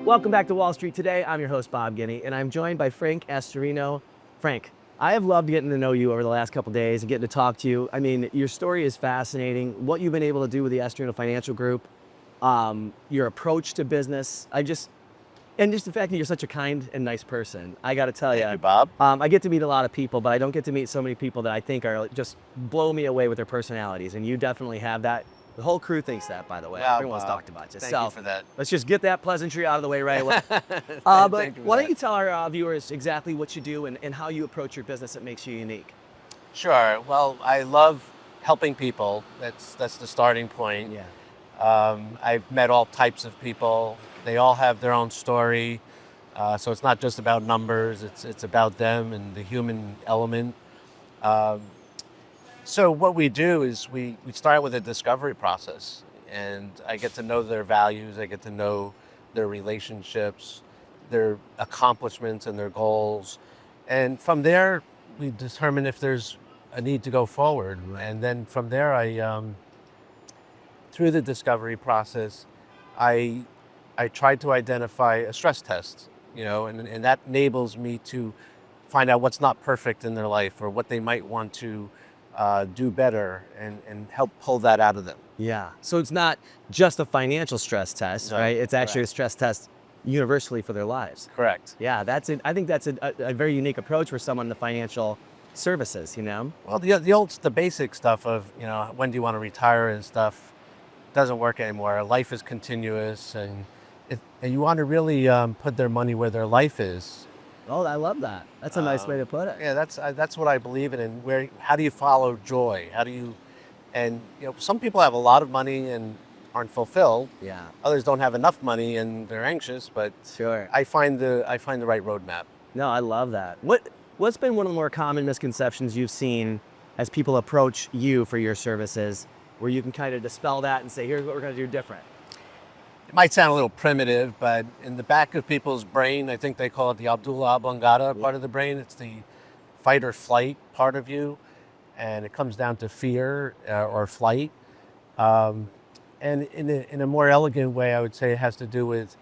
Welcome back to Wall Street Today. I'm your host, Bob Guinea, and I'm joined by Frank Astorino. Frank, I have loved getting to know you over the last couple of days and getting to talk to you. I mean, your story is fascinating. What you've been able to do with the Astorino Financial Group, your approach to business. And just the fact that you're such a kind and nice person. I got to tell Thank you, you, Bob. I get to meet a lot of people, but I don't get to meet so many people that I think are just blow me away with their personalities. And you definitely have that. The whole crew thinks that, by the way. Wow, Everyone's Bob. talked about you. Thank So you for that. let's just get that pleasantry out of the way right away. But Thank you for why don't that. you tell our viewers exactly what you do and how you approach your business that makes you unique? Sure. Well, I love helping people. That's the starting point. Yeah. I've met all types of people. They all have their own story. So it's not just about numbers. It's about them and the human element. Um, so what we do is we start with a discovery process, and I get to know their values. I get to know their relationships, their accomplishments, and their goals. And from there, we determine if there's a need to go forward. And then from there, through the discovery process, I I try to identify a stress test, and that enables me to find out what's not perfect in their life or what they might want to do better and help pull that out of them. Yeah. So it's not just a financial stress test, No, right? It's actually a correct. stress test universally for their lives. Correct. Yeah, that's it. I think that's a very unique approach for someone in the financial services, you know? Well, the basic stuff of when do you want to retire and stuff doesn't work anymore. Life is continuous, and you want to really put their money where their life is. Oh, I love that. That's a nice way to put it. Yeah, that's what I believe in. And how do you follow joy? And some people have a lot of money and aren't fulfilled. Yeah, Others don't have enough money and they're anxious. But sure. I find the right roadmap. No, I love that. What's been one of the more common misconceptions you've seen as people approach you for your services, where you can kind of dispel that and say, here's what we're going to do different? It might sound a little primitive, but in the back of people's brain, I think they call it the Abdullah oblongata part of the brain. It's the fight or flight part of you, and it comes down to fear or flight. Um, and in a more elegant way, I would say it has to do with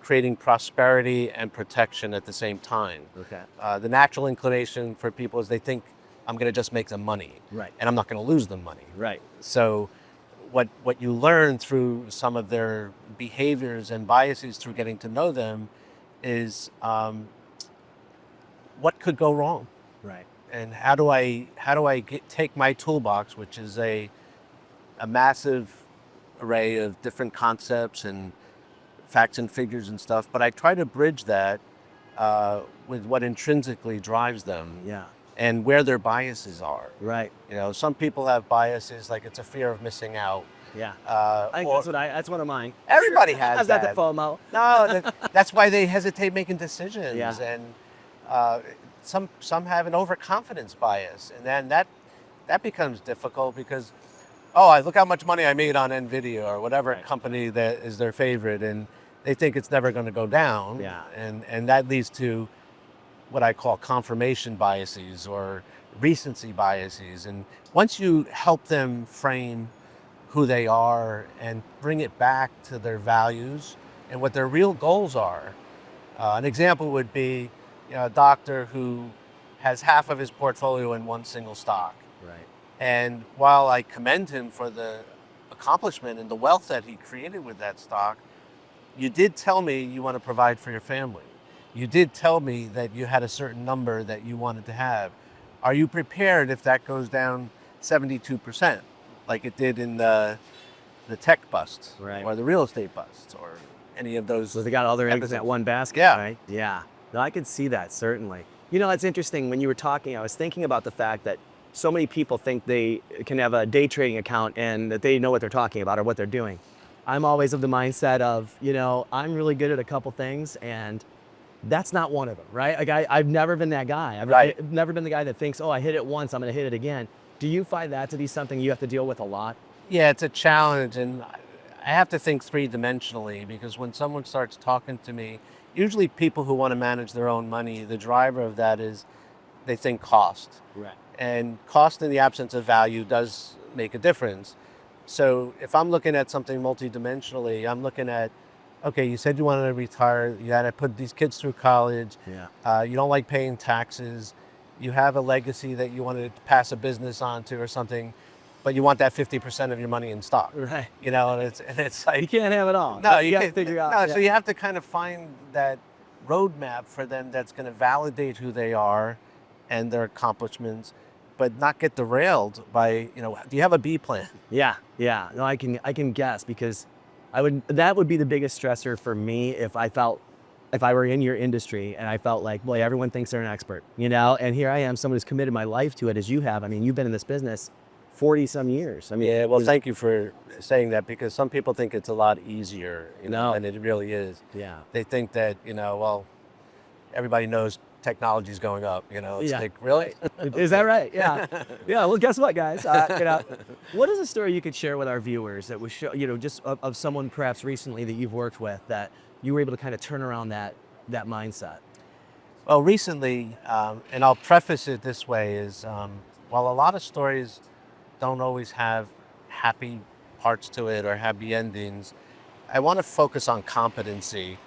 creating prosperity and protection at the same time. Okay. The natural inclination for people is they think I'm going to just make them money, Right. and I'm not going to lose them money. Right. So, what you learn through some of their behaviors and biases through getting to know them is what could go wrong, Right. and how do I take my toolbox, which is a massive array of different concepts and facts and figures and stuff, but I try to bridge that with what intrinsically drives them Yeah. and where their biases are. Right. Some people have biases like it's a fear of missing out. Yeah. Uh, I think or that's one of mine. everybody has I've got the that. FOMO. No, that's why they hesitate making decisions. Yeah. And uh, some have an overconfidence bias, and then that becomes difficult because, oh, I look how much money I made on Nvidia or whatever Right. company that is their favorite, and they think it's never going to go down. Yeah. And that leads to what I call confirmation biases or recency biases. And once you help them frame who they are and bring it back to their values and what their real goals are, an example would be a doctor who has half of his portfolio in one single stock. Right. And while I commend him for the accomplishment and the wealth that he created with that stock, you did tell me you want to provide for your family. You did tell me that you had a certain number that you wanted to have. Are you prepared if that goes down 72%, like it did in the tech busts, Right. or the real estate busts, or any of those? So they got all their eggs in episodes? that one basket, Yeah. right? Yeah. No, I could see that, certainly. You know, it's interesting. When you were talking, I was thinking about the fact that so many people think they can have a day trading account and that they know what they're talking about or what they're doing. I'm always of the mindset of, I'm really good at a couple things, and that's not one of them, right? Like I've never been that guy. Right. I've never been the guy that thinks, oh, I hit it once, I'm going to hit it again. Do you find that to be something you have to deal with a lot? Yeah, it's a challenge, and I have to think three-dimensionally, because when someone starts talking to me, usually people who want to manage their own money, the driver of that is they think cost. Right. And cost in the absence of value does make a difference. So if I'm looking at something multidimensionally, I'm looking at okay, you said you wanted to retire. You had to put these kids through college. Yeah. You don't like paying taxes. You have a legacy that you wanted to pass a business on to or something, but you want that 50% of your money in stock. Right. And it's You like, can't have it all. no, You you got to can't. figure out. No, Yeah. so you have to kind of find that roadmap for them that's going to validate who they are and their accomplishments, but not get derailed by, do you have a B plan? Yeah, yeah. No, I can guess because that would be the biggest stressor for me if I were in your industry and I felt like, boy, everyone thinks they're an expert, and here I am, someone who's committed my life to it as you have. I mean, you've been in this business 40 some years. I mean, Yeah, well, thank you for saying that because some people think it's a lot easier, no. than it really is. Yeah. They think that, well, everybody knows technology's going up, it's Yeah. like, really? Is that Okay. right? Yeah. Yeah. Well, guess what, guys? What is a story you could share with our viewers that was show, just of someone perhaps recently that you've worked with that you were able to kind of turn around that mindset? Well, recently, and I'll preface it this way, is while a lot of stories don't always have happy parts to it or happy endings, I want to focus on competency.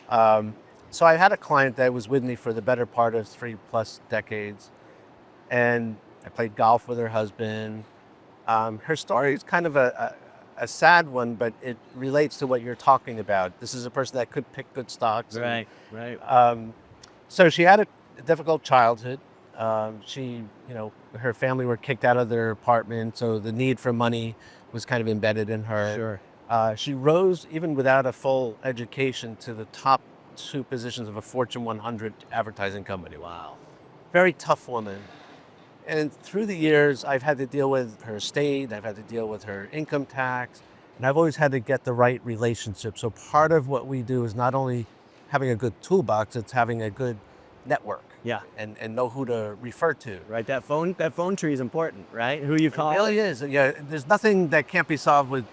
Um, so I had a client that was with me for the better part of 3+ decades, and I played golf with her husband. Her story is kind of a sad one, but it relates to what you're talking about. This is a person that could pick good stocks, and Right. Right. so she had a difficult childhood. Her family were kicked out of their apartment, so the need for money was kind of embedded in her. Sure. She rose, even without a full education, to the top two positions of a Fortune 100 advertising company. Wow. Very tough woman. And through the years, I've had to deal with her estate, I've had to deal with her income tax, and I've always had to get the right relationship. So part of what we do is not only having a good toolbox, it's having a good network Yeah. and know who to refer to. Right. That phone tree is important, right? Who you It call. really is. Yeah, there's nothing that can't be solved with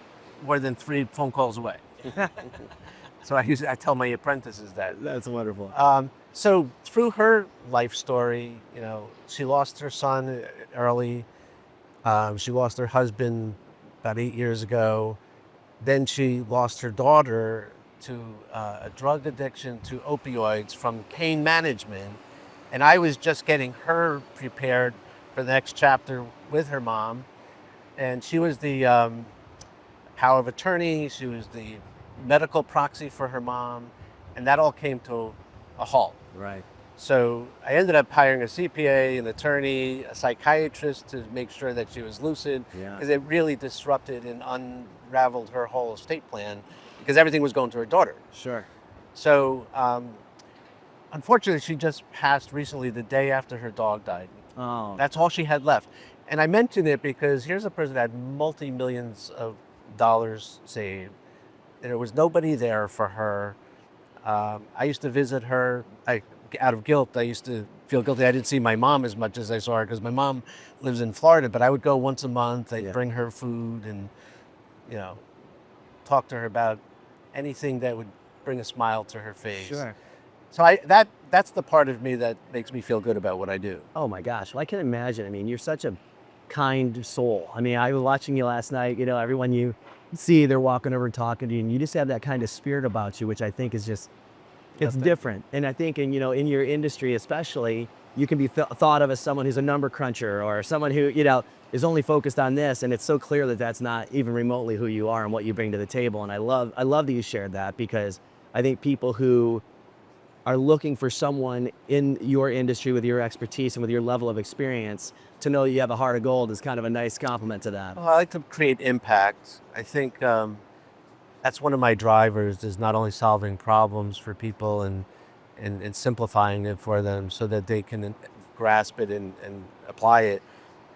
more than 3 phone calls away. So I tell my apprentices that. That's wonderful. So through her life story, she lost her son early. She lost her husband about 8 years ago. Then she lost her daughter to a drug addiction to opioids from pain management. And I was just getting her prepared for the next chapter with her mom. And she was the power of attorney. She was the medical proxy for her mom. And that all came to a halt. Right. So I ended up hiring a CPA, an attorney, a psychiatrist to make sure that she was lucid, Yeah. because it really disrupted and unraveled her whole estate plan because everything was going to her daughter. Sure. So unfortunately, she just passed recently, the day after her dog died. Oh. That's all she had left. And I mention it because here's a person that had multi-millions of dollars saved. There was nobody there for her. I used to visit her. Out of guilt, I used to feel guilty. I didn't see my mom as much as I saw her because my mom lives in Florida. But I would go once a month. I'd Yeah. bring her food and, talk to her about anything that would bring a smile to her face. Sure. So that's the part of me that makes me feel good about what I do. Oh my gosh. Well, I can imagine. I mean, you're such a kind soul. I mean, I was watching you last night. Everyone you see, they're walking over and talking to you, and you just have that kind of spirit about you, which I think is just, it's different. And I think, in your industry especially, you can be thought of as someone who's a number cruncher or someone who, is only focused on this. And it's so clear that that's not even remotely who you are and what you bring to the table. And I love that you shared that, because I think people who are looking for someone in your industry with your expertise and with your level of experience to know you have a heart of gold is kind of a nice compliment to that. Well, I like to create impact. I think that's one of my drivers, is not only solving problems for people and simplifying it for them so that they can grasp it and apply it,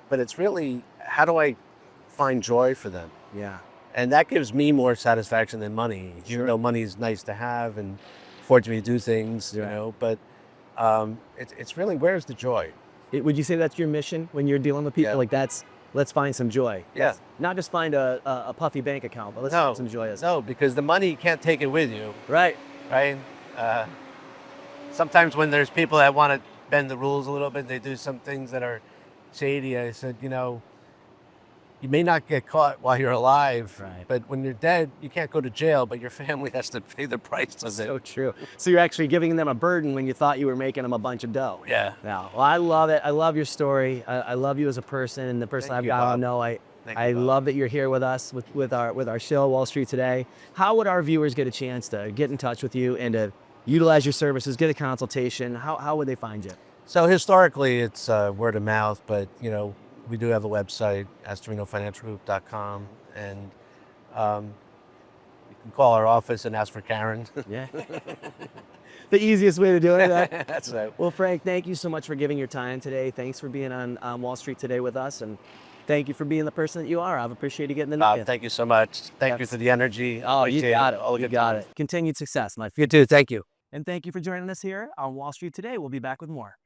but it's really, how do I find joy for them? Yeah. And that gives me more satisfaction than money. Sure. Even though money is nice to have and affords me to do things, Right. but it's really, where's the joy? Would you say that's your mission when you're dealing with people? Yeah. Like, let's find some joy. Yeah. Not just find a puffy bank account, but let's No, find some joy. no, because the money, you can't take it with you, Right. right? Uh, Sometimes when there's people that want to bend the rules a little bit, they do some things that are shady. I said, you may not get caught while you're alive, Right. but when you're dead, you can't go to jail, but your family has to pay the price of it. So true. So you're actually giving them a burden when you thought you were making them a bunch of dough. Yeah. Yeah. Well, I love it. I love your story. I love you as a person and the person Thank I've you, gotten to Bob. know. Thank I you, Bob. love that you're here with us with our show, Wall Street Today. How would our viewers get a chance to get in touch with you and to utilize your services, get a consultation? How would they find you? So historically, it's word of mouth, but you know, we do have a website, AstorinofinancialGroup.com, and you can call our office and ask for Karen. Yeah. The easiest way to do it. That's right. Well, Frank, thank you so much for giving your time today. Thanks for being on Wall Street Today with us, and thank you for being the person that you are. I've appreciated getting to know you. Thank you so much. Thank you for the energy. Oh, you got it. All the You good got times. it. Continued success, my friend. You too. Thank you. And thank you for joining us here on Wall Street Today. We'll be back with more.